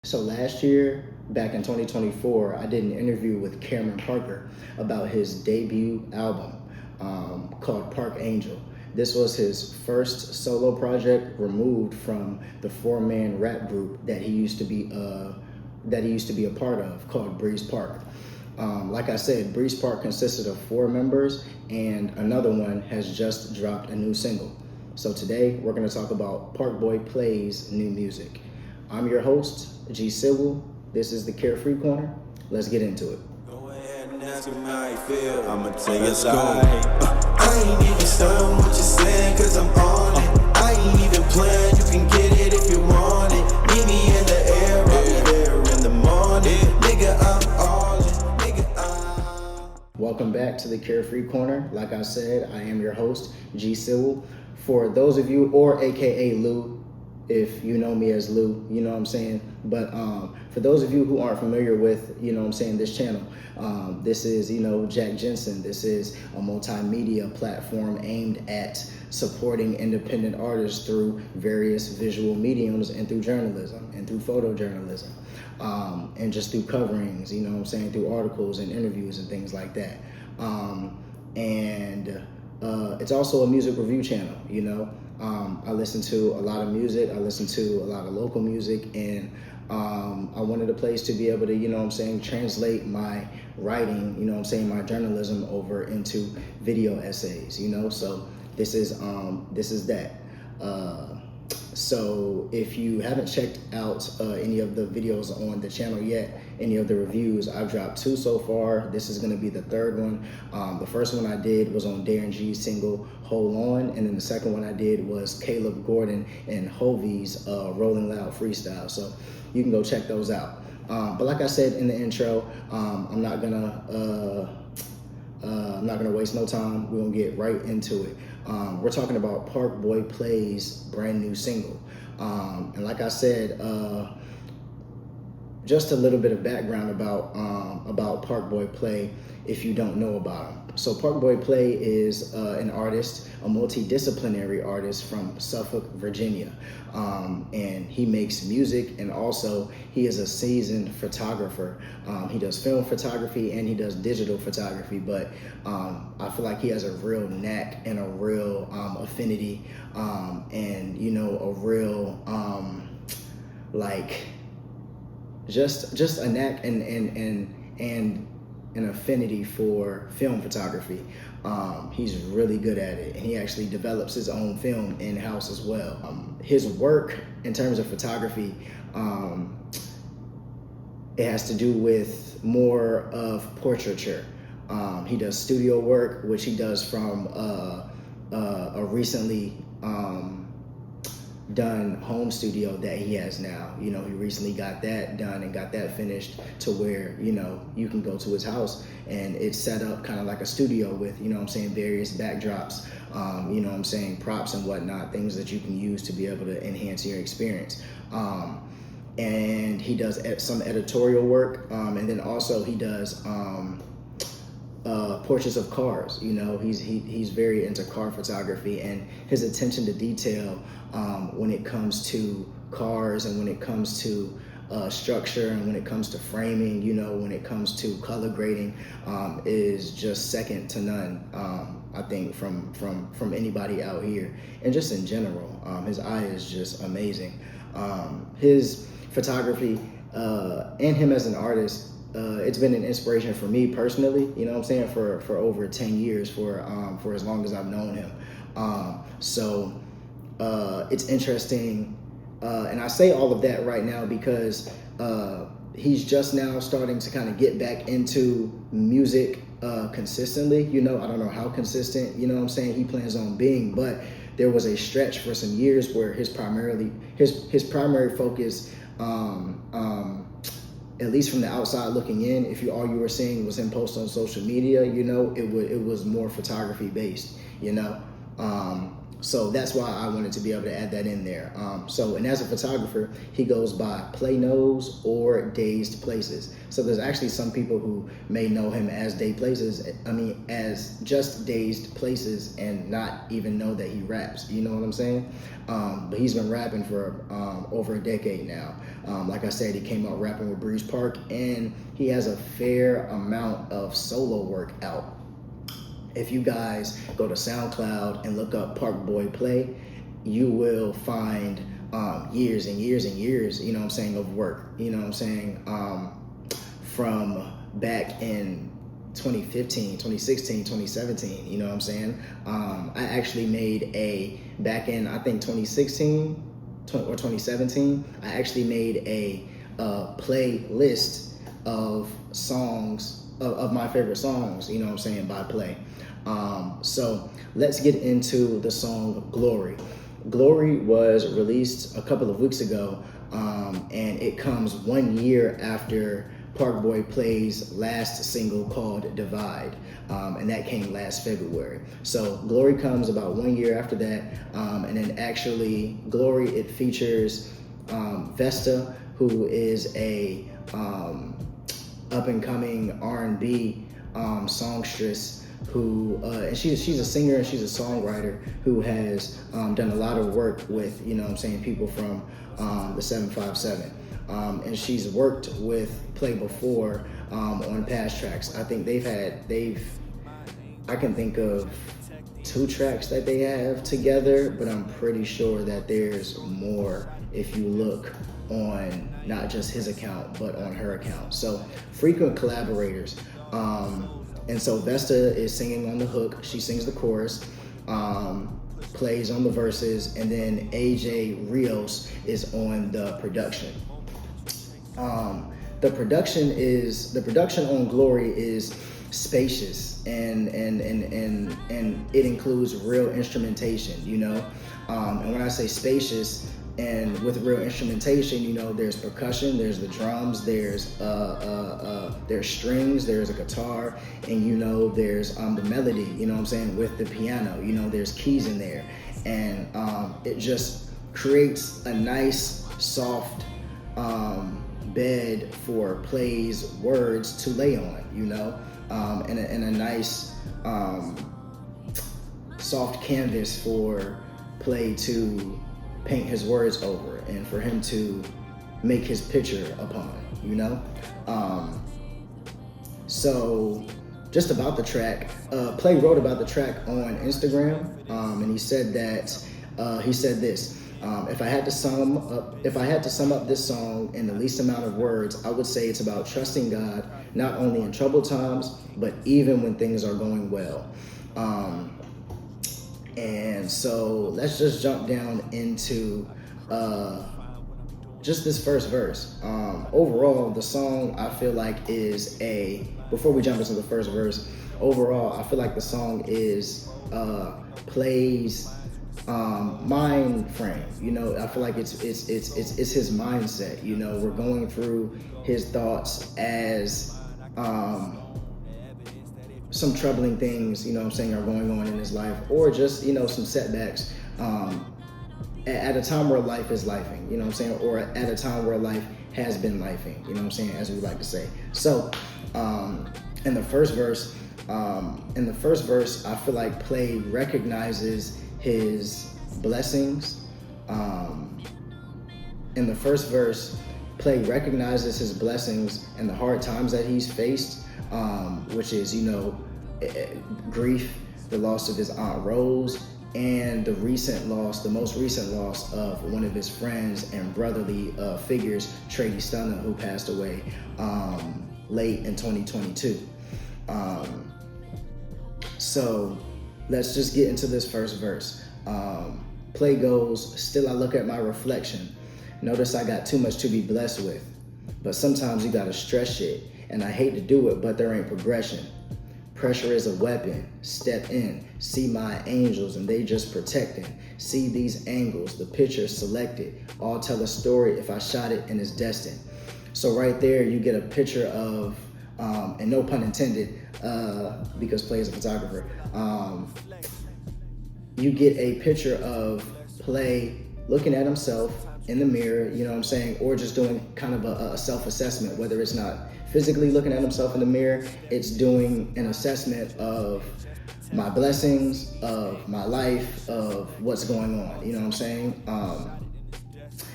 So last year, back in 2024, I did an interview with Cameron Parker about his debut album called Park Angel. This was his first solo project removed from the four-man rap group that he used to be a part of called Breeze Park. Like I said, Breeze Park consisted of four members, and another one has just dropped a new single. So today we're going to talk about Parkboy Plays new music. I'm your host, G Civil. This is the Carefree Corner. Let's get into it. Go ahead and ask him how he feel. I'ma tell you it's alright. I ain't even studying what you're saying, cause I'm on it. I ain't even playing, you can get it if you want it. Meet me in the air, I'll be there in the morning. Nigga, I'm all in. Nigga, I'm... Welcome back to the Carefree Corner. Like I said, I am your host, G Civil. For those of you, or AKA Lou, if you know me as Lou, you know what I'm saying? But for those of you who aren't familiar with, you know what I'm saying, this channel, this is, Jack Jensen. This is a multimedia platform aimed at supporting independent artists through various visual mediums and through journalism and through photojournalism and just through coverings, you know what I'm saying, through articles and interviews and things like that. It's also a music review channel, I listen to a lot of music, I listen to a lot of local music, and I wanted a place to be able to, translate my writing, my journalism over into video essays, so this is that. So if you haven't checked out any of the videos on the channel yet, any of the reviews, I've dropped 2 so far. This is going to be the 3rd one. The first one I did was on Darren G's single Hold On, and then the second one I did was Caleb Gordon and Hovey's Rolling Loud freestyle. So you can go check those out. But like I said in the intro, I'm not gonna waste no time. We're gonna get right into it. We're talking about Parkboy Plays' brand new single. And like I said, just a little bit of background about Parkboy Play if you don't know about him. So Parkboy Play is an artist, a multidisciplinary artist from Suffolk, Virginia. And he makes music, and also he is a seasoned photographer. He does film photography and he does digital photography, but I feel like he has a real knack and a real affinity and a real just a knack and an affinity for film photography. He's really good at it, and he actually develops his own film in-house as well. His work in terms of photography, it has to do with more of portraiture. He does studio work, which he does from a recently done home studio that he has now. He recently got that done and got that finished to where, you can go to his house and it's set up kind of like a studio with, various backdrops, props and whatnot, things that you can use to be able to enhance your experience. And he does some editorial work, and then also he does portraits of cars. He's very into car photography, and his attention to detail when it comes to cars and when it comes to structure and when it comes to framing, when it comes to color grading, is just second to none. I think from anybody out here, and just in general, his eye is just amazing. His photography and him as an artist, it's been an inspiration for me personally, for over 10 years, for as long as I've known him. So it's interesting, and I say all of that right now because he's just now starting to kind of get back into music consistently. I don't know how consistent, he plans on being, but there was a stretch for some years where his primary focus, at least from the outside looking in, if all you were seeing was him post on social media, it was more photography based, So that's why I wanted to be able to add that in there. And as a photographer, he goes by Play Knows or Dazed Places. So there's actually some people who may know him as as just Dazed Places and not even know that he raps. You know what I'm saying? But he's been rapping for over a decade now. Like I said, he came out rapping with Breeze Park, and he has a fair amount of solo work out. If you guys go to SoundCloud and look up Parkboy Play, you will find years and years and years, you know what I'm saying, of work. You know what I'm saying? From back in 2015, 2016, 2017, you know what I'm saying? I actually made back in, I think 2016 or 2017, I actually made a playlist of songs, of my favorite songs, you know what I'm saying, by Play. So let's get into the song Glory. Glory was released a couple of weeks ago, and it comes 1 year after Parkboy Play's last single called Divide, and that came last February. So Glory comes about 1 year after that, and then actually Glory, it features Vesta, who is a up-and-coming R&B songstress, who and she's a singer and she's a songwriter who has done a lot of work with, you know what I'm saying, people from the 757, and she's worked with Play before on past tracks. I think I can think of 2 tracks that they have together, but I'm pretty sure that there's more if you look on not just his account but on her account. So frequent collaborators. And so Vesta is singing on the hook, she sings the chorus, Plays on the verses, and then AJ Rios is on the production. The production on Glory is spacious, and it includes real instrumentation, you know. And when I say spacious and with real instrumentation, you know, there's percussion, there's the drums, there's strings, there's a guitar, and you know, there's the melody, you know what I'm saying, with the piano, you know, there's keys in there, and it just creates a nice soft bed for Play's words to lay on, you know, and a nice soft canvas for Play to paint his words over and for him to make his picture upon, you know. So just about the track, Play wrote about the track on Instagram, and he said this: if I had to sum up this song in the least amount of words, I would say it's about trusting God, not only in troubled times, but even when things are going well. And so let's just jump down into just this first verse. Overall, the song, I feel like, before we jump into the first verse, overall, I feel like the song is Play's mind frame. You know, I feel like it's his mindset. You know, we're going through his thoughts as some troubling things, you know what I'm saying, are going on in his life, or just, you know, some setbacks at a time where life is lifing, you know what I'm saying, or at a time where life has been lifing, you know what I'm saying, as we like to say. So in the first verse, I feel like Play recognizes his blessings. In the first verse, Play recognizes his blessings and the hard times that he's faced, which is, you know, grief, the loss of his Aunt Rose, and the most recent loss of one of his friends and brotherly figures, Trady Stunner, who passed away late in 2022. So let's just get into this first verse. Play goes, still I look at my reflection. Notice I got too much to be blessed with. But sometimes you gotta stretch it, and I hate to do it, but there ain't progression. Pressure is a weapon. Step in, see my angels, and they just protecting. See these angles, the picture selected. All tell a story if I shot it and it's destined. So right there, you get a picture of, and no pun intended, because Play is a photographer. you get a picture of Play looking at himself in the mirror, you know what I'm saying, or just doing kind of a self-assessment, whether it's not physically looking at himself in the mirror, it's doing an assessment of my blessings, of my life, of what's going on, you know what I'm saying?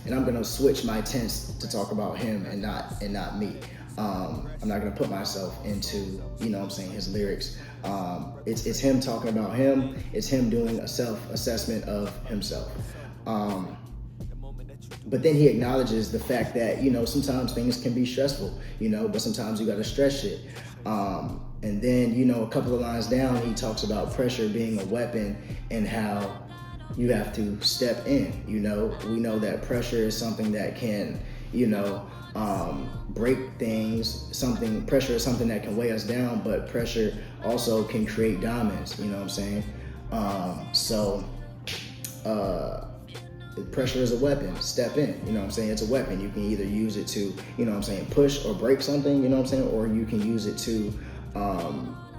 And I'm gonna switch my tense to talk about him and not me. I'm not gonna put myself into, you know what I'm saying, his lyrics. It's him talking about him, it's him doing a self-assessment of himself. But then he acknowledges the fact that, you know, sometimes things can be stressful, you know, but sometimes you gotta stress shit. And then, you know, a couple of lines down, he talks about pressure being a weapon and how you have to step in, you know. We know that pressure is something that can, you know, break things. Pressure is something that can weigh us down, but pressure also can create diamonds, you know what I'm saying? Pressure is a weapon. Step in, you know what I'm saying? It's a weapon. You can either use it to, you know what I'm saying, push or break something, you know what I'm saying? Or you can use it to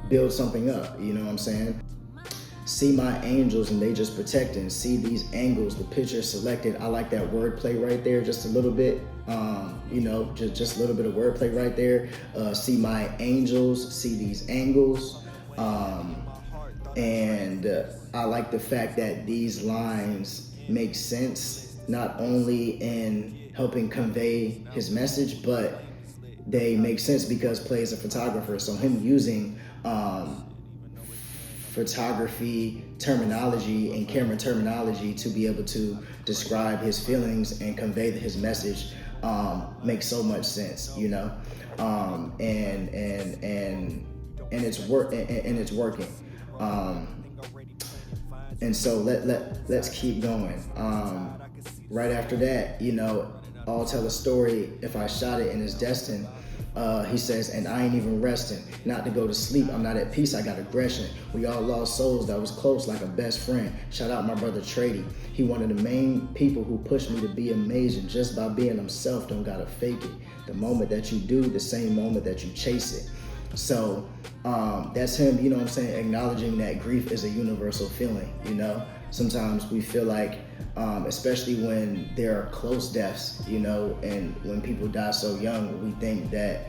build something up, you know what I'm saying? See my angels and they just protecting. See these angles, the picture selected. I like that wordplay right there, just a little bit. You know, just a little bit of wordplay right there. See my angels, see these angles. And I like the fact that these lines make sense, not only in helping convey his message, but they make sense because Play is a photographer. So him using photography terminology and camera terminology to be able to describe his feelings and convey his message makes so much sense, you know. And it's working. And so let's keep going. Right after that, you know, I'll tell a story if I shot it and it's destined. He says, and I ain't even resting, not to go to sleep. I'm not at peace, I got aggression. We all lost souls that was close like a best friend. Shout out my brother Trady. He one of the main people who pushed me to be amazing just by being himself. Don't gotta fake it. The moment that you do, the same moment that you chase it. So that's him, you know what I'm saying, acknowledging that grief is a universal feeling, you know. Sometimes we feel like, especially when there are close deaths, you know, and when people die so young, we think that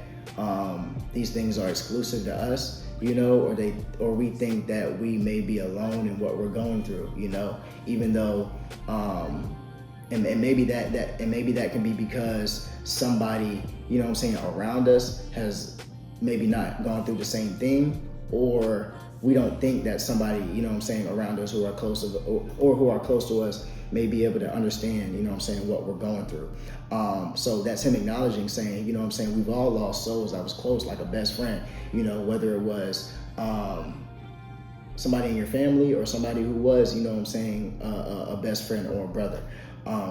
these things are exclusive to us, you know, or we think that we may be alone in what we're going through, you know, even though, and maybe that can be because somebody, you know what I'm saying, around us has maybe not gone through the same thing, or we don't think that somebody, you know what I'm saying, around us who are close to or who are close to us may be able to understand, you know what I'm saying, what we're going through. So that's him acknowledging, saying, you know what I'm saying, we've all lost souls that was close like a best friend, you know, whether it was somebody in your family or somebody who was, you know what I'm saying, a best friend or a brother.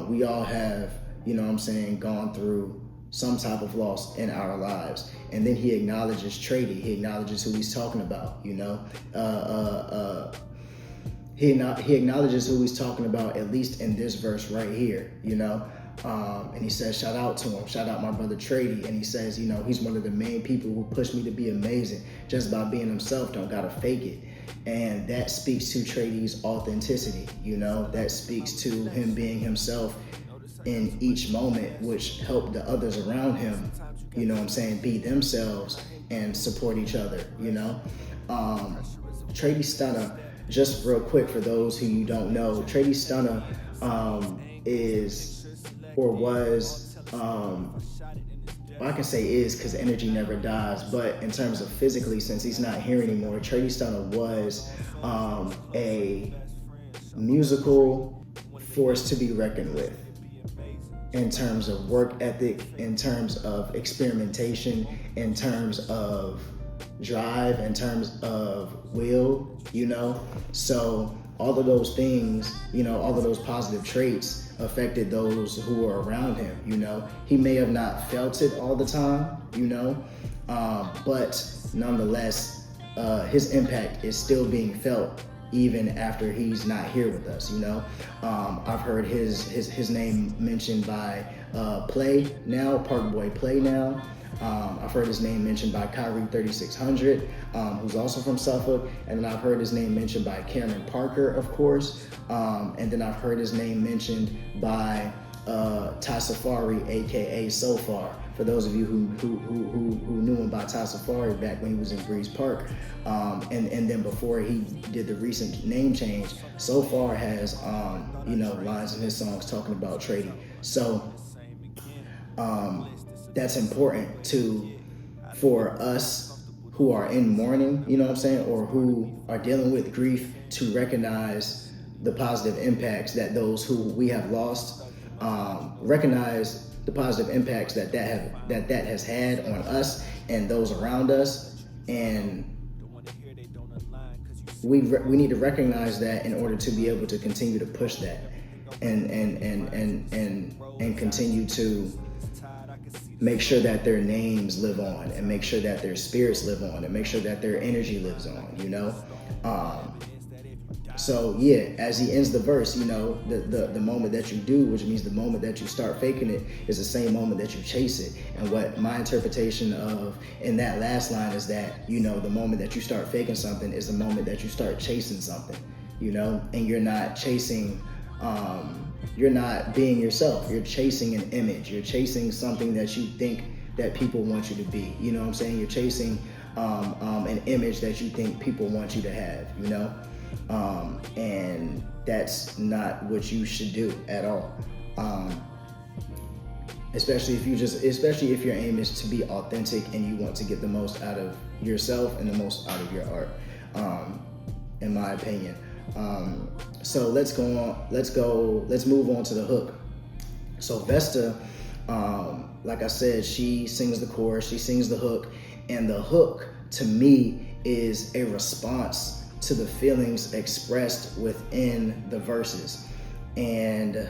We all have, you know what I'm saying, gone through some type of loss in our lives. And then he acknowledges Trady. He acknowledges who he's talking about, you know. He acknowledges who he's talking about, at least in this verse right here, you know. And he says, shout out to him, shout out my brother Trady. And he says, you know, he's one of the main people who pushed me to be amazing just by being himself, don't gotta fake it. And that speaks to Trady's authenticity, you know. That speaks to him being himself in each moment, which helped the others around him, you know what I'm saying, be themselves and support each other, you know. Trady Stunner, just real quick for those who you don't know, Trady Stunner is or was, well, I can say is because energy never dies, but in terms of physically, since he's not here anymore, Trady Stunner was a musical force to be reckoned with. In terms of work ethic, in terms of experimentation, in terms of drive, in terms of will, you know. So all of those things, you know, all of those positive traits affected those who were around him, you know. He may have not felt it all the time, you know, but nonetheless, his impact is still being felt even after he's not here with us, you know. I've heard his name mentioned by Play now, Parkboy Play now. I've heard his name mentioned by Kyrie 3600, who's also from Suffolk. And then I've heard his name mentioned by Cameron Parker, of course. And then I've heard his name mentioned by Ty Safari, aka Sofar. For those of you who knew him by Ty Safari back when he was in Breeze Park, and then before he did the recent name change, Sofar has lines in his songs talking about trading. So that's important for us who are in mourning, you know what I'm saying, or who are dealing with grief, to recognize the positive impacts that those who we have lost, recognize the positive impacts that has had on us and those around us, and we need to recognize that in order to be able to continue to push that and continue to make sure that their names live on, and make sure that their spirits live on, and make sure that their energy lives on, you know? So yeah, as he ends the verse, you know, the moment that you do, which means the moment that you start faking it, is the same moment that you chase it. And what my interpretation of in that last line is that, you know, the moment that you start faking something is the moment that you start chasing something, you know, and you're not chasing, you're not being yourself. You're chasing an image. You're chasing something that you think that people want you to be. You know what I'm saying? You're chasing an image that you think people want you to have, you know? And that's not what you should do at all. Especially if your aim is to be authentic and you want to get the most out of yourself and the most out of your art, in my opinion. So let's move on to the hook. So Vesta, like I said, she sings the chorus, she sings the hook, and the hook to me is a response to the feelings expressed within the verses. And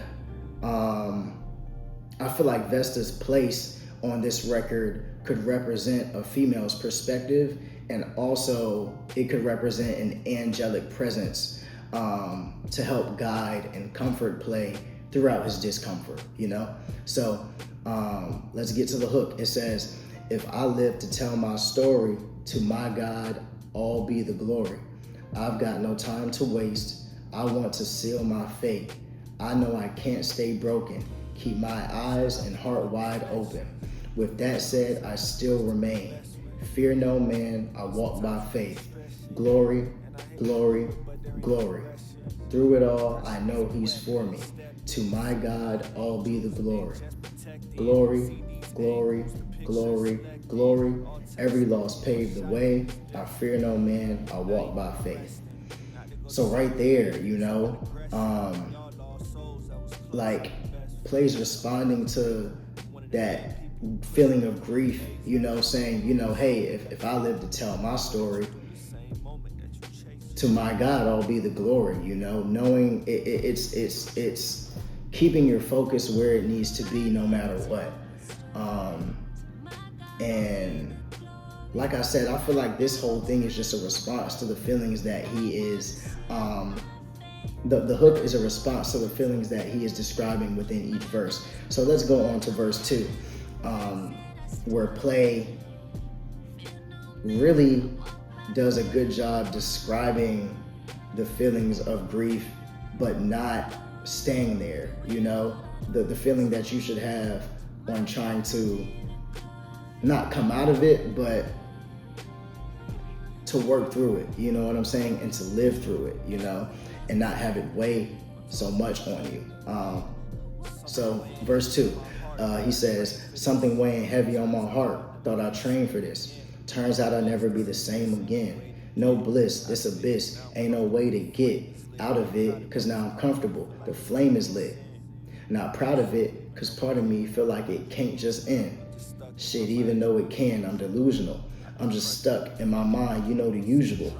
I feel like Vesta's place on this record could represent a female's perspective, and also it could represent an angelic presence to help guide and comfort play throughout his discomfort, you know? So let's get to the hook. It says, "If I live to tell my story, to my God all be the glory. I've got no time to waste. I want to seal my fate. I know I can't stay broken. Keep my eyes and heart wide open. With that said, I still remain. Fear no man, I walk by faith. Glory, glory, glory. Through it all, I know he's for me. To my God, all be the glory. Glory, glory, glory, glory. Every loss paved the way. I fear no man, I walk by faith." So right there, you know, like Play's responding to that feeling of grief, you know, saying, you know, hey, if I live to tell my story, to my God all be the glory, you know, knowing it's keeping your focus where it needs to be no matter what. And like I said, I feel like this whole thing is just a response to the feelings that he is, the hook is a response to the feelings that he is describing within each verse. So let's go on to verse 2, where Play really does a good job describing the feelings of grief, but not staying there, you know, the feeling that you should have on trying to not come out of it, but to work through it, you know what I'm saying? And to live through it, you know, and not have it weigh so much on you. So verse 2, he says, "Something weighing heavy on my heart, thought I trained for this. Turns out I'll never be the same again. No bliss, this abyss, ain't no way to get out of it, cause now I'm comfortable, the flame is lit. Not proud of it, cause part of me feel like it can't just end. Shit, even though it can, I'm delusional. I'm just stuck in my mind, you know, the usual."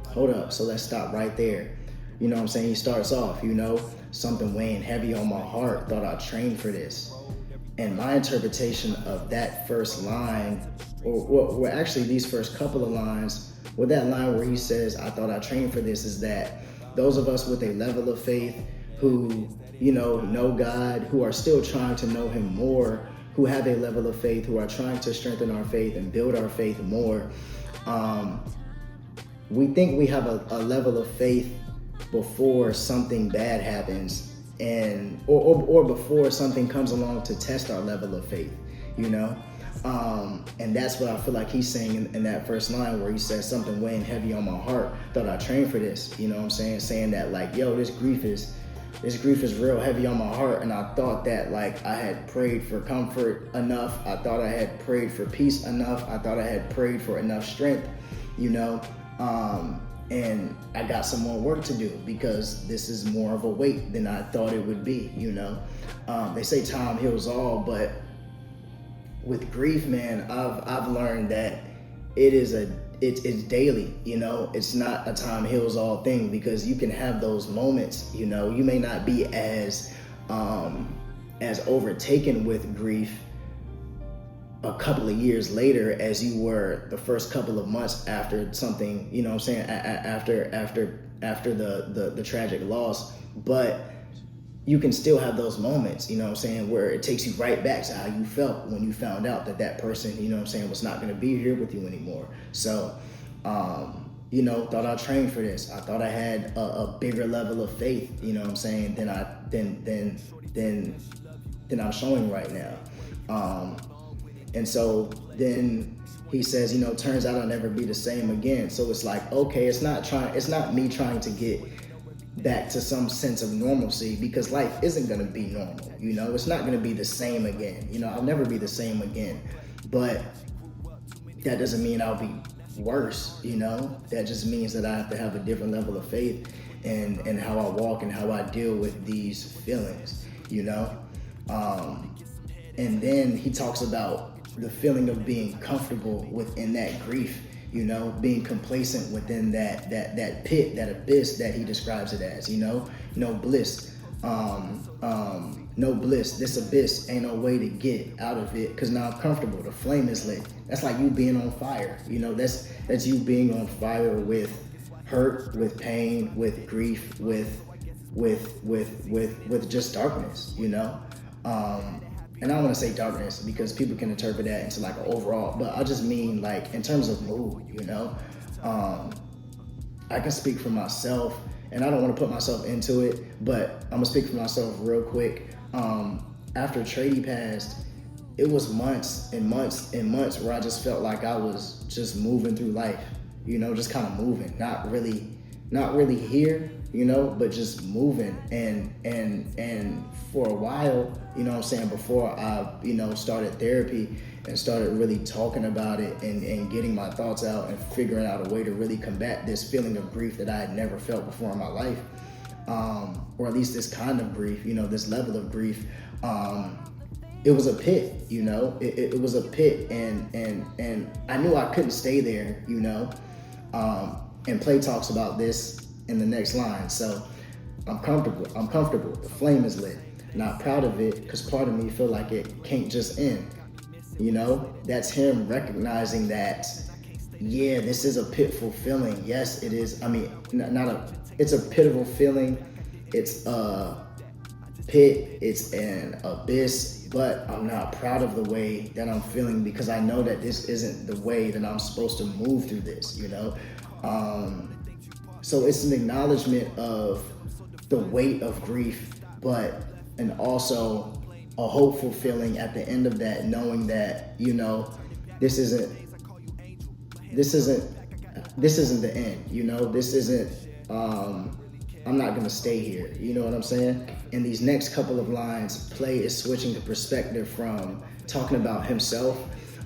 Hold up, so let's stop right there. You know what I'm saying? He starts off, you know, something weighing heavy on my heart, thought I trained for this. And my interpretation of that first line, or actually these first couple of lines, with that line where he says, "I thought I trained for this," is that those of us with a level of faith who, you know God, who are still trying to know him more, who have a level of faith, who are trying to strengthen our faith and build our faith more, we think we have a level of faith before something bad happens, and or before something comes along to test our level of faith, you know. And that's what I feel like he's saying in that first line, where he says something weighing heavy on my heart, thought I trained for this, you know what I'm saying? Saying that like, yo, this grief is real heavy on my heart, and I thought that like I had prayed for comfort enough, I thought I had prayed for peace enough, I thought I had prayed for enough strength, you know, and I got some more work to do, because this is more of a weight than I thought it would be, you know. They say time heals all, but with grief, man, I've learned that it's daily, you know. It's not a time heals all thing, because you can have those moments, you know. You may not be as overtaken with grief a couple of years later as you were the first couple of months after something, you know what I'm saying, after the tragic loss, but you can still have those moments, you know what I'm saying, where it takes you right back to how you felt when you found out that person, you know what I'm saying, was not going to be here with you anymore. So, you know, thought I trained for this. I thought I had a bigger level of faith, you know what I'm saying, than I'm showing right now. And so then he says, you know, turns out I'll never be the same again. So it's like, okay, it's not me trying to get back to some sense of normalcy, because life isn't going to be normal, you know. It's not going to be the same again, you know. I'll never be the same again, but that doesn't mean I'll be worse, you know. That just means that I have to have a different level of faith and how I walk and how I deal with these feelings, you know. And then he talks about the feeling of being comfortable within that grief, you know, being complacent within that pit, that abyss that he describes it as, you know, no bliss, no bliss. This abyss ain't no way to get out of it, because now I'm comfortable. The flame is lit. That's like you being on fire, you know. That's you being on fire with hurt, with pain, with grief, with just darkness, you know. And I don't want to say darkness, because people can interpret that into like an overall, but I just mean like in terms of mood, you know. I can speak for myself, and I don't want to put myself into it, but I'm gonna speak for myself real quick. After Trady passed, it was months and months and months where I just felt like I was just moving through life, you know, just kind of moving, not really here, you know, but just moving. And for a while, you know what I'm saying, before I, you know, started therapy and started really talking about it and getting my thoughts out and figuring out a way to really combat this feeling of grief that I had never felt before in my life, or at least this kind of grief, you know, this level of grief. It was a pit, you know, it was a pit, and I knew I couldn't stay there, you know. And Play talks about this in the next line. So I'm comfortable. The flame is lit. Not proud of it, because part of me feel like it can't just end. You know, that's him recognizing that, yeah, this is a pitiful feeling. Yes, it is. I mean, it's a pitiful feeling. It's a pit, it's an abyss, but I'm not proud of the way that I'm feeling, because I know that this isn't the way that I'm supposed to move through this, you know? So it's an acknowledgement of the weight of grief, and also a hopeful feeling at the end of that, knowing that, you know, this isn't the end, you know, this isn't, I'm not gonna stay here, you know what I'm saying? In these next couple of lines, Play is switching the perspective from talking about himself,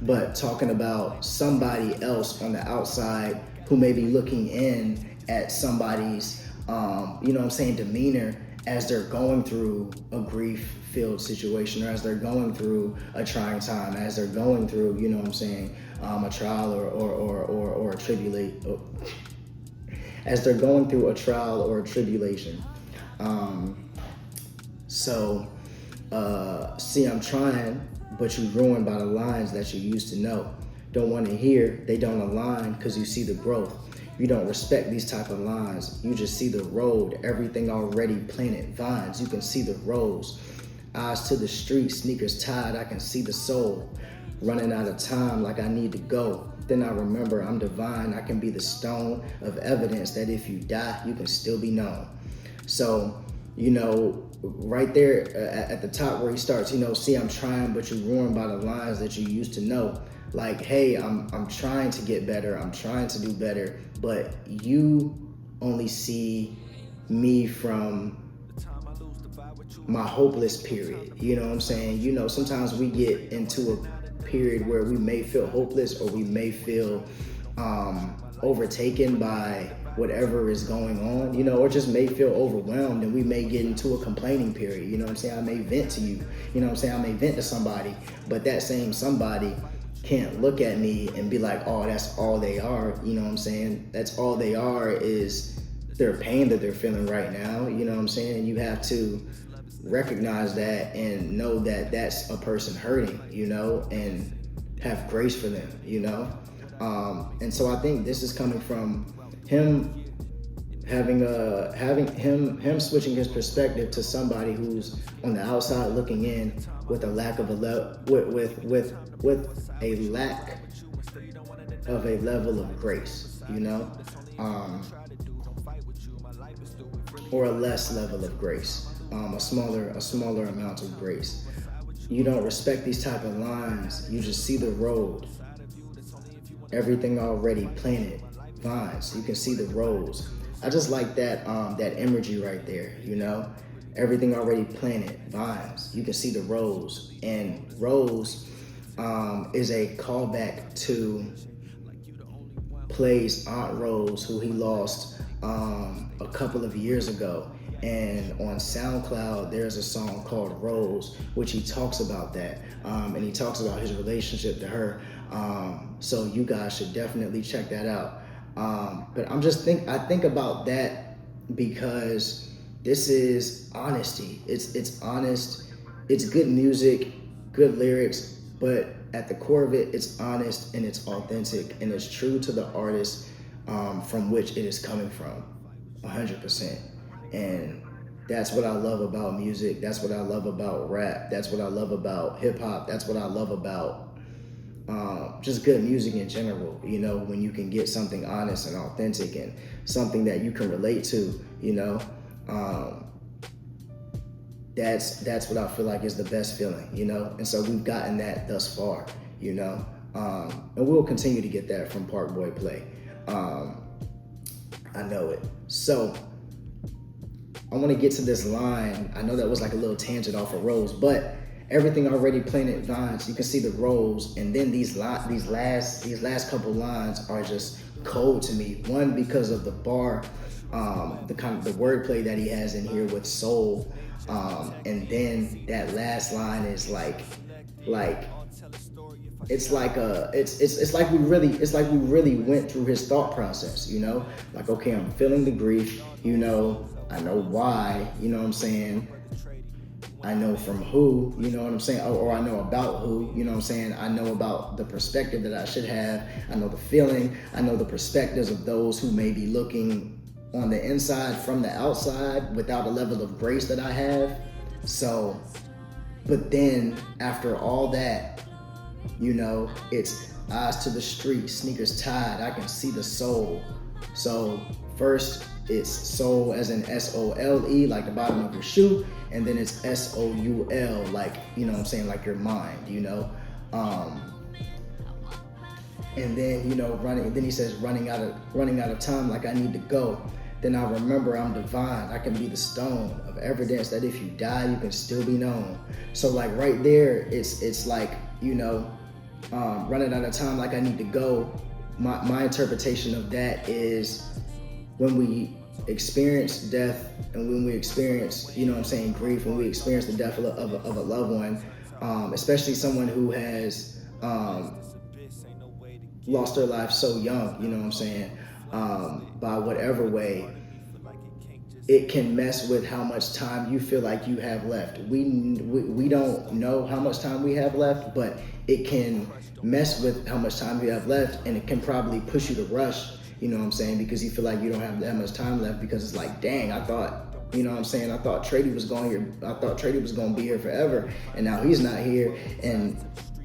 but talking about somebody else on the outside who may be looking in at somebody's, you know what I'm saying, demeanor as they're going through a grief-filled situation, or as they're going through a trying time, as they're going through, you know what I'm saying, a trial or a tribulation, as they're going through a trial or a tribulation. See, I'm trying, but you ruined by the lines that you used to know. Don't want to hear, they don't align, because you see the growth. You don't respect these type of lines. You just see the road, everything already planted, vines. You can see the rows. Eyes to the street, sneakers tied, I can see the soul. Running out of time like I need to go. Then I remember I'm divine, I can be the stone of evidence that if you die, you can still be known. So, right there at the top where he starts, see, I'm trying, but you're ruined by the lines that you used to know. Like, hey, I'm trying to get better, I'm trying to do better, but you only see me from my hopeless period. You know what I'm saying? Sometimes we get into a period where we may feel hopeless, or we may feel overtaken by whatever is going on, or just may feel overwhelmed, and we may get into a complaining period. You know what I'm saying? I may vent to you, I may vent to somebody, but that same somebody can't look at me and be like, oh, that's all they are. You know what I'm saying? That's all they are is their pain that they're feeling right now. You know what I'm saying? You have to recognize that and know that that's a person hurting, and have grace for them, and so I think this is coming from him him switching his perspective to somebody who's on the outside looking in with a lack of a level of grace, or a less level of grace. A smaller amount of grace. You don't respect these type of lines. You just see the road. Everything already planted, vines. You can see the rows. I just like that that imagery right there. Everything already planted, vines. You can see the rows, and rows is a callback to Play's Aunt Rose, who he lost a couple of years ago. And on SoundCloud, there's a song called Rose, which he talks about that. And he talks about his relationship to her. So you guys should definitely check that out. But I think about that because this is honesty. It's honest. It's good music, good lyrics, but at the core of it, it's honest and it's authentic and it's true to the artist from which it is coming from, 100%. And that's what I love about music. That's what I love about rap. That's what I love about hip hop. That's what I love about just good music in general. When you can get something honest and authentic and something that you can relate to, that's what I feel like is the best feeling, And so we've gotten that thus far, and we'll continue to get that from Parkboy Play. I know it. So I want to get to this line. I know that was like a little tangent off of Rose, but everything already planted vines. You can see the rows, and then these last couple lines are just cold to me. One, because of the bar, the kind of the wordplay that he has in here with soul, and then that last line is like it's like we really went through his thought process. Like, okay, I'm feeling the grief. I know why, you know what I'm saying? I know from who, you know what I'm saying? Or I know about who, you know what I'm saying? I know about the perspective that I should have. I know the feeling. I know the perspectives of those who may be looking on the inside from the outside without a level of grace that I have. So, but then after all that, it's eyes to the street, sneakers tied, I can see the soul. So first, it's soul as in S-O-L-E, like the bottom of your shoe, and then it's S-O-U-L, like, like your mind, and then, then he says, running out of time, like I need to go. Then I remember I'm divine, I can be the stone of evidence that if you die, you can still be known. So like right there, it's like, running out of time, like I need to go. My interpretation of that is when we experience death and when we experience, grief, when we experience the death of a loved one, especially someone who has lost their life so young, by whatever way, it can mess with how much time you feel like you have left. We don't know how much time we have left, but it can mess with how much time you have left, and it can probably push you to rush, because you feel like you don't have that much time left, because it's like, dang, I thought You know what I'm saying? I thought Trady was going here. I thought Trady was going to be here forever, and now he's not here. And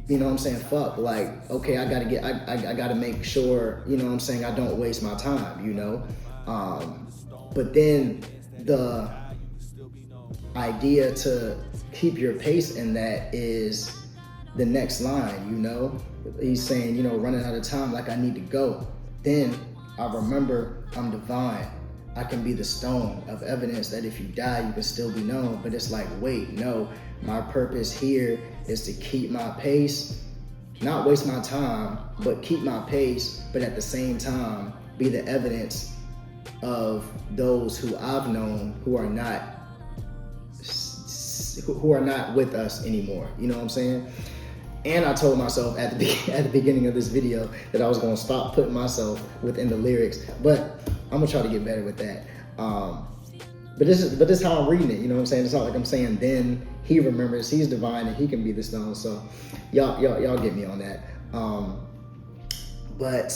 you know what I'm saying? Fuck, like, okay, I gotta make sure, you know what I'm saying, I don't waste my time, you know? But then the idea to keep your pace in that is the next line, you know? He's saying, you know, running out of time, like I need to go. Then I remember I'm divine. I can be the stone of evidence that if you die, you can still be known. But it's like, wait, no, my purpose here is to keep my pace, not waste my time, but keep my pace, but at the same time, be the evidence of those who I've known who are not with us anymore. You know what I'm saying? And I told myself at the beginning of this video that I was gonna stop putting myself within the lyrics, but I'm gonna try to get better with that. But this is how I'm reading it. You know what I'm saying? It's not like I'm saying then he remembers, he's divine, and he can be the stone. So y'all get me on that. But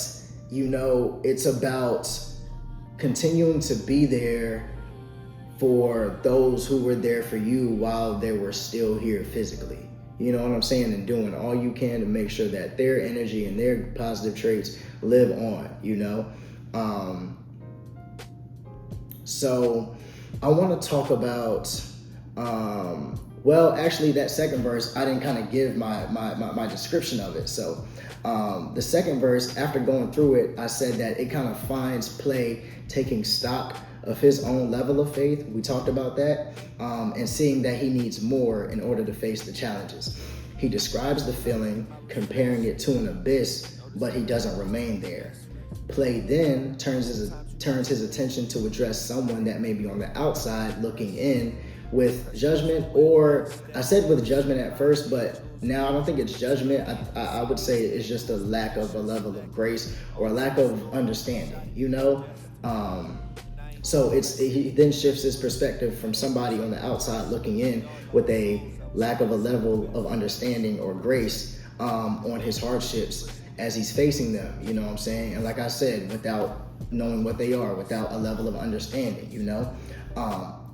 you know, it's about continuing to be there for those who were there for you while they were still here physically. You know what I'm saying? And doing all you can to make sure that their energy and their positive traits live on, you know? So I want to talk about, well, actually that second verse, I didn't kind of give my description of it. So the second verse, after going through it, I said that it kind of finds play taking stock of his own level of faith. We talked about that, and seeing that he needs more in order to face the challenges. He describes the feeling, comparing it to an abyss, but he doesn't remain there. Play then turns his attention to address someone that may be on the outside looking in with judgment, or I said with judgment at first, but now I don't think it's judgment. I would say it's just a lack of a level of grace or a lack of understanding, you know? So he then shifts his perspective from somebody on the outside looking in with a lack of a level of understanding or grace on his hardships as he's facing them, you know what I'm saying? And like I said, without knowing what they are, without a level of understanding, you know?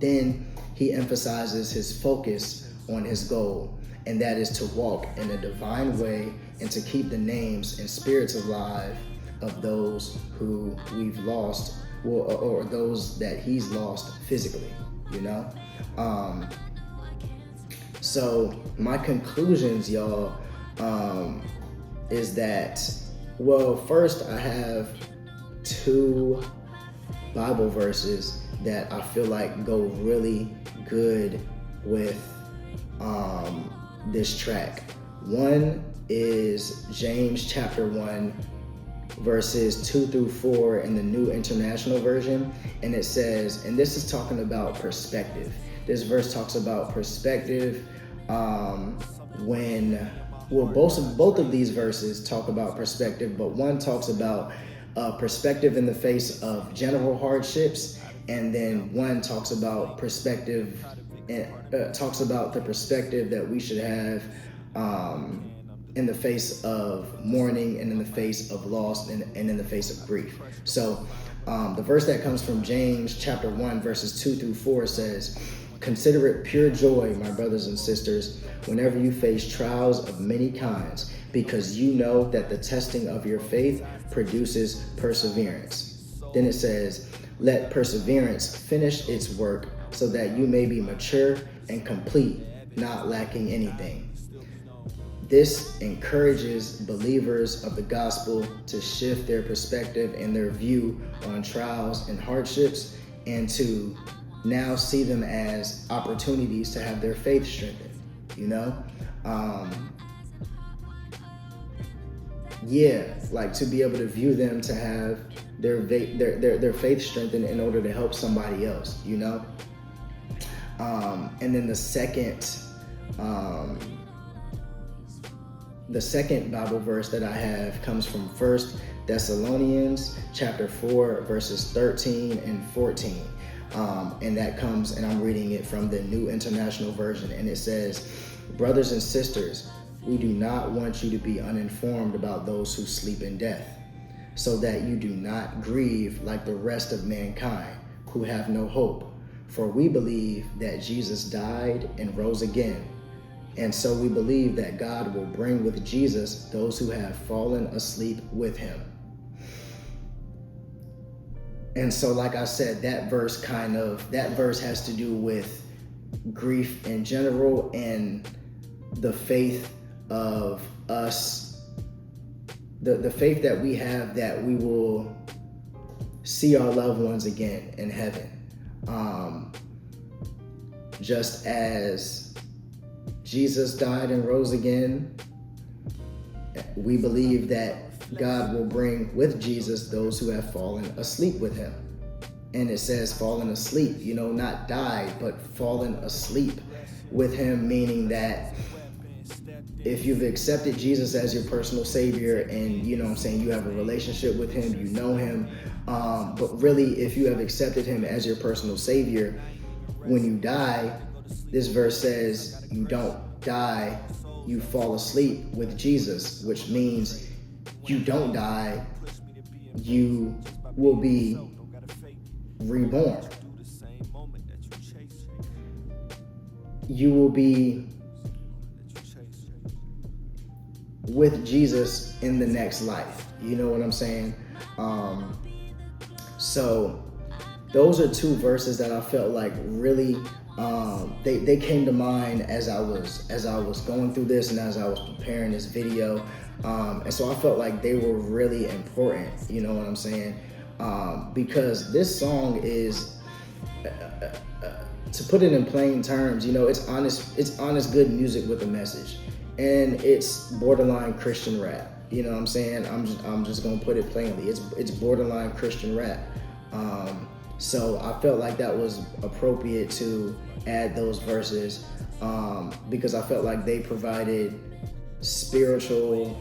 Then he emphasizes his focus on his goal, and that is to walk in a divine way and to keep the names and spirits alive of those who we've lost, or those that he's lost physically, you know? So my conclusions, y'all, is that, well, first I have 2 Bible verses that I feel like go really good with this track. One is James chapter 1, verses 2 through 4 in the New International Version. And it says, and this is talking about perspective. This verse talks about perspective both of these verses talk about perspective, but one talks about perspective in the face of general hardships, and then one talks about perspective and talks about the perspective that we should have in the face of mourning and in the face of loss and in the face of grief. So the verse that comes from James chapter 1 verses 2 through 4 says, "Consider it pure joy, my brothers and sisters, whenever you face trials of many kinds, because you know that the testing of your faith produces perseverance." Then it says, "Let perseverance finish its work so that you may be mature and complete, not lacking anything." This encourages believers of the gospel to shift their perspective and their view on trials and hardships, and to now see them as opportunities to have their faith strengthened, you know? Like to be able to view them to have their faith strengthened in order to help somebody else, you know? And then the second Bible verse that I have comes from 1 Thessalonians chapter 4 verses 13 and 14. And that comes, and I'm reading it from the New International Version, and it says, "Brothers and sisters, we do not want you to be uninformed about those who sleep in death, so that you do not grieve like the rest of mankind who have no hope. For we believe that Jesus died and rose again. And so we believe that God will bring with Jesus those who have fallen asleep with him. And so, like I said, that verse has to do with grief in general and the faith of us, the faith that we have that we will see our loved ones again in heaven. Just as Jesus died and rose again, we believe that God will bring with Jesus those who have fallen asleep with him. And it says fallen asleep, not died, but fallen asleep with him, meaning that if you've accepted Jesus as your personal savior and, you have a relationship with him, you know him, but really if you have accepted him as your personal savior, when you die, this verse says you don't die, you fall asleep with Jesus, which means you don't die, you will be reborn. You will be with Jesus in the next life. You know what I'm saying? So those are two verses that I felt like really they came to mind as I was going through this and as I was preparing this video. And so I felt like they were really important, you know what I'm saying? Because this song is, to put it in plain terms, it's honest, good music with a message. And it's borderline Christian rap. You know what I'm saying? I'm just gonna put it plainly. It's borderline Christian rap. So I felt like that was appropriate to add those verses because I felt like they provided spiritual,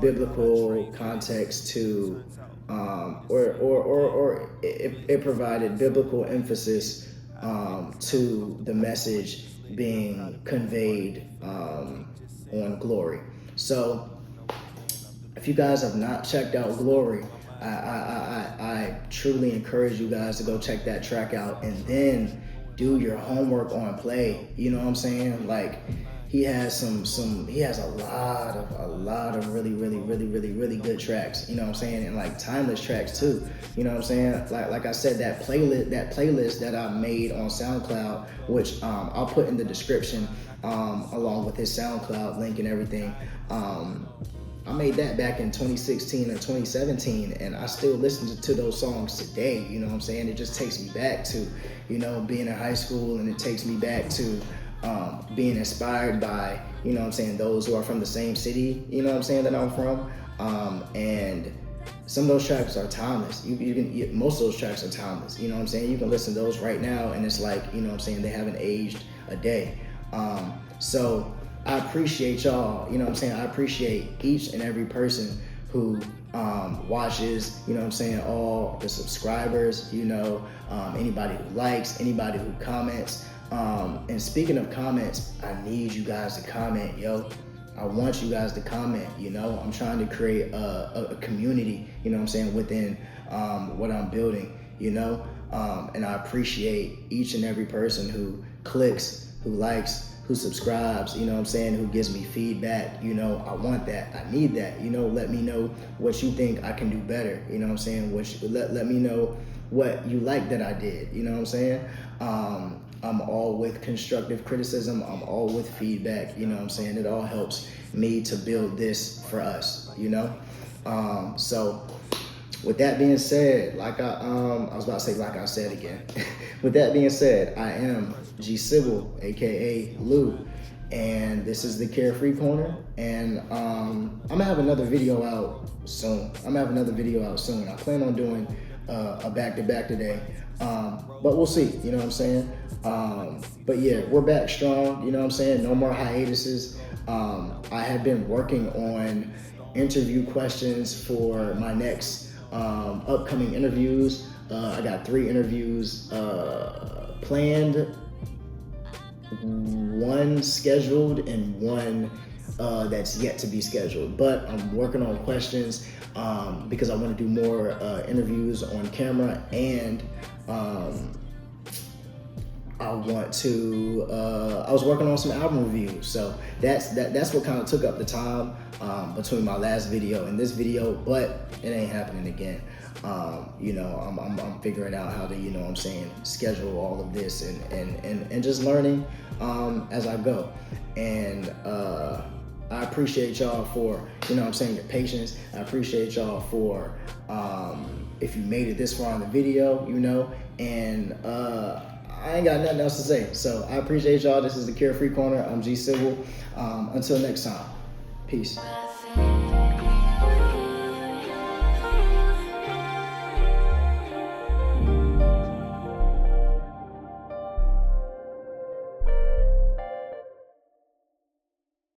biblical context to, or it provided biblical emphasis to the message being conveyed on Glory. So if you guys have not checked out Glory, I truly encourage you guys to go check that track out and then do your homework on Play. You know what I'm saying? Like, he has he has a lot of really good tracks, you know what I'm saying? And like timeless tracks too, you know what I'm saying? Like I said, that playlist that I made on SoundCloud, which I'll put in the description, along with his SoundCloud link and everything. I made that back in 2016 or 2017, and I still listen to those songs today, you know what I'm saying? It just takes me back to, being in high school, and it takes me back to being inspired by, you know what I'm saying, those who are from the same city, you know what I'm saying, that I'm from. And some of those tracks are timeless. Most of those tracks are timeless, you know what I'm saying? You can listen to those right now, and it's like, you know what I'm saying, they haven't aged a day. So I appreciate y'all, you know what I'm saying? I appreciate each and every person who watches, you know what I'm saying, all the subscribers, anybody who likes, anybody who comments. And speaking of comments, I need you guys to comment, yo. I want you guys to comment, I'm trying to create a community, you know what I'm saying, within what I'm building, and I appreciate each and every person who clicks, who likes, who subscribes, you know what I'm saying, who gives me feedback. I want that, I need that, let me know what you think I can do better, you know what I'm saying, let me know what you like that I did, you know what I'm saying. I'm all with constructive criticism, I'm all with feedback, you know what I'm saying, it all helps me to build this for us, so with that being said, like I was about to say, like I said again. With that being said, I am G Sybil, aka Lou, and this is the Carefree Corner. And I'm gonna have another video out soon. I plan on doing a back-to-back today, but we'll see. You know what I'm saying? But yeah, we're back strong. You know what I'm saying? No more hiatuses. I have been working on interview questions for my next upcoming interviews. I got 3 interviews planned, 1 scheduled and 1 that's yet to be scheduled. But I'm working on questions because I want to do more interviews on camera and I want to. I was working on some album reviews, so that's what kind of took up the time between my last video and this video. But it ain't happening again. You know, I'm figuring out how to, you know what I'm saying, schedule all of this and just learning as I go. And I appreciate y'all for, you know what I'm saying, your patience. I appreciate y'all for if you made it this far in the video, you know, and I ain't got nothing else to say. So I appreciate y'all. This is the Carefree Corner. I'm G Civil. Until next time, peace.